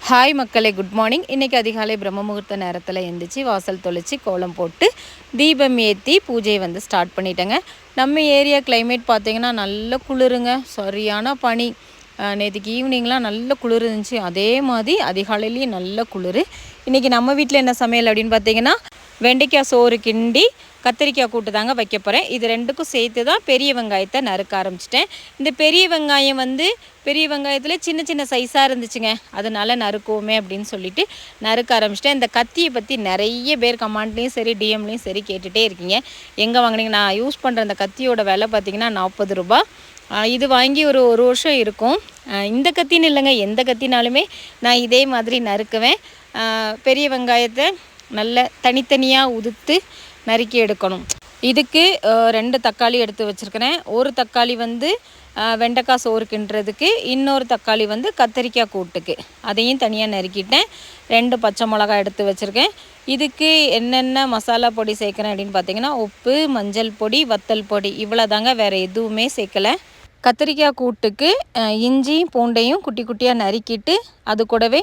Hi மக்களே, good morning. இன்றைக்கி அதிகாலை பிரம்ம முகூர்த்த நேரத்தில் எழுந்திரிச்சு வாசல் தொளிச்சு கோலம் போட்டு தீபம் ஏற்றி பூஜையை ஸ்டார்ட் பண்ணிட்டேங்க. நம்ம ஏரியா கிளைமேட் பார்த்திங்கன்னா நல்ல குளிருங்க, சரியான பனி. நேற்றுக்கு ஈவினிங்லாம் நல்ல குளிர் இருந்துச்சு. அதே மாதிரி அதிகாலையிலேயும் நல்ல குளிர். இன்றைக்கி நம்ம வீட்டில் என்ன சமையல் அப்படின்னு பார்த்திங்கன்னா, வெண்டைக்காய் சோறு கிண்டி கத்திரிக்காய் கூட்டு தாங்க வைக்க போகிறேன். இது ரெண்டுக்கும் சேர்த்து தான் பெரிய வெங்காயத்தை நறுக்க ஆரம்பிச்சிட்டேன். இந்த பெரிய வெங்காயம் பெரிய வெங்காயத்தில் சின்ன சின்ன சைஸாக இருந்துச்சுங்க, அதனால நறுக்குவோமே அப்படின்னு சொல்லிட்டு நறுக்க ஆரம்பிச்சிட்டேன். இந்த கத்தியை பற்றி நிறைய பேர் கமெண்ட்லேயும் சரி டிஎம்லேயும் சரி கேட்டுகிட்டே இருக்கீங்க, எங்கே வாங்கினீங்க? நான் யூஸ் பண்ணுற அந்த கத்தியோட விலை பார்த்திங்கன்னா 40 ரூபா. இது வாங்கி ஒரு வருஷம் இருக்கும். இந்த கத்தின்னு இல்லைங்க, எந்த கத்தினாலுமே நான் இதே மாதிரி நறுக்குவேன். பெரிய வெங்காயத்தை நல்ல தனித்தனியாக உதுத்து நறுக்கி எடுக்கணும். இதுக்கு 2 தக்காளி எடுத்து வச்சுருக்கிறேன். ஒரு தக்காளி வெண்டைக்காய் சோறு கிண்டுறதுக்கு, இன்னொரு தக்காளி கத்திரிக்காய் கூட்டுக்கு, அதையும் தனியாக நறுக்கிட்டேன். 2 பச்சை மிளகாய் எடுத்து வச்சுருக்கேன். இதுக்கு என்னென்ன மசாலா பொடி சேர்க்குறேன் அப்படின்னு பார்த்திங்கன்னா, உப்பு, மஞ்சள் பொடி, வத்தல் பொடி, இவ்வளோ தாங்க, வேறு எதுவுமே சேர்க்கலை. கத்திரிக்காய் கூட்டுக்கு இஞ்சி பூண்டையும் குட்டி குட்டியாக நறுக்கிட்டு, அது கூடவே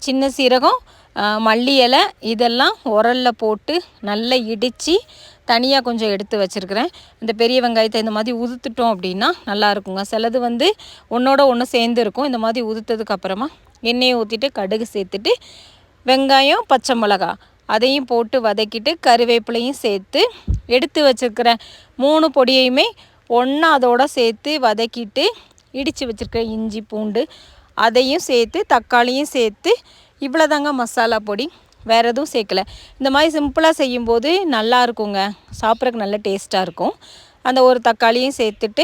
சின்ன சீரகம், மல்லி இலை இதெல்லாம் உரலில் போட்டு நல்லா இடித்து தனியாக கொஞ்சம் எடுத்து வச்சுருக்கிறேன். இந்த பெரிய வெங்காயத்தை இந்த மாதிரி உதுத்துட்டோம் அப்படின்னா நல்லாயிருக்குங்க. சிலது ஒன்றோட ஒன்று சேர்ந்து இருக்கும். இந்த மாதிரி உதுத்ததுக்கப்புறமா எண்ணெயை ஊற்றிட்டு கடுகு சேர்த்துட்டு வெங்காயம், பச்சை மிளகா அதையும் போட்டு வதக்கிட்டு கருவேப்பிலையும் சேர்த்து எடுத்து வச்சுருக்கிற 3 பொடியையுமே ஒன்றா அதோடு சேர்த்து வதக்கிட்டு இடித்து வச்சுருக்கிற இஞ்சி பூண்டு அதையும் சேர்த்து தக்காளியும் சேர்த்து இவ்வளோ தாங்க மசாலா பொடி, வேறு எதுவும் சேர்க்கலை. இந்த மாதிரி சிம்பிளாக செய்யும்போது நல்லா இருக்குங்க, சாப்பிட்றதுக்கு நல்ல டேஸ்ட்டாக இருக்கும். அந்த ஒரு தக்காளியும் சேர்த்துட்டு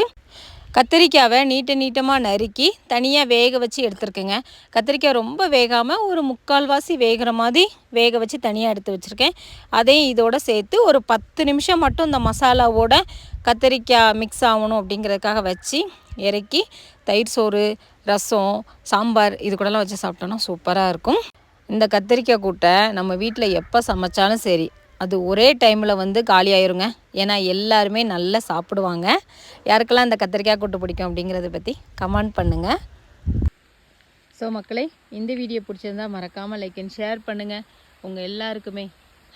கத்திரிக்காவை நீட்டமாக நறுக்கி தனியாக வேக வச்சு எடுத்துருக்கேங்க. கத்திரிக்காய் ரொம்ப வேகாமல் ஒரு 3/4 வேகிற மாதிரி வேக வச்சு தனியாக எடுத்து வச்சுருக்கேன். அதையும் இதோடு சேர்த்து ஒரு 10 நிமிஷம் மட்டும் இந்த மசாலாவோட கத்திரிக்காய் மிக்ஸ் ஆகணும் அப்படிங்கிறதுக்காக வச்சு இறக்கி தயிர் சோறு, ரசம், சாம்பார் இது கூடலாம் வச்சு சாப்பிட்டோன்னா சூப்பராக இருக்கும். இந்த கத்திரிக்காய் கூட்டை நம்ம வீட்டில் எப்போ சமைச்சாலும் சரி, அது ஒரே டைமில் காலியாயிருங்க. ஏன்னா எல்லாருமே நல்லா சாப்பிடுவாங்க. யாருக்கெல்லாம் இந்த கத்திரிக்காய் கூட்டு பிடிக்கும் அப்படிங்கிறத பற்றி கமெண்ட் பண்ணுங்கள். ஸோ மக்களே, இந்த வீடியோ பிடிச்சிருந்தால் மறக்காமல் லைக் அண்ட் ஷேர் பண்ணுங்கள். உங்கள் எல்லாருக்குமே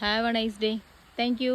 have a nice day. Thank you.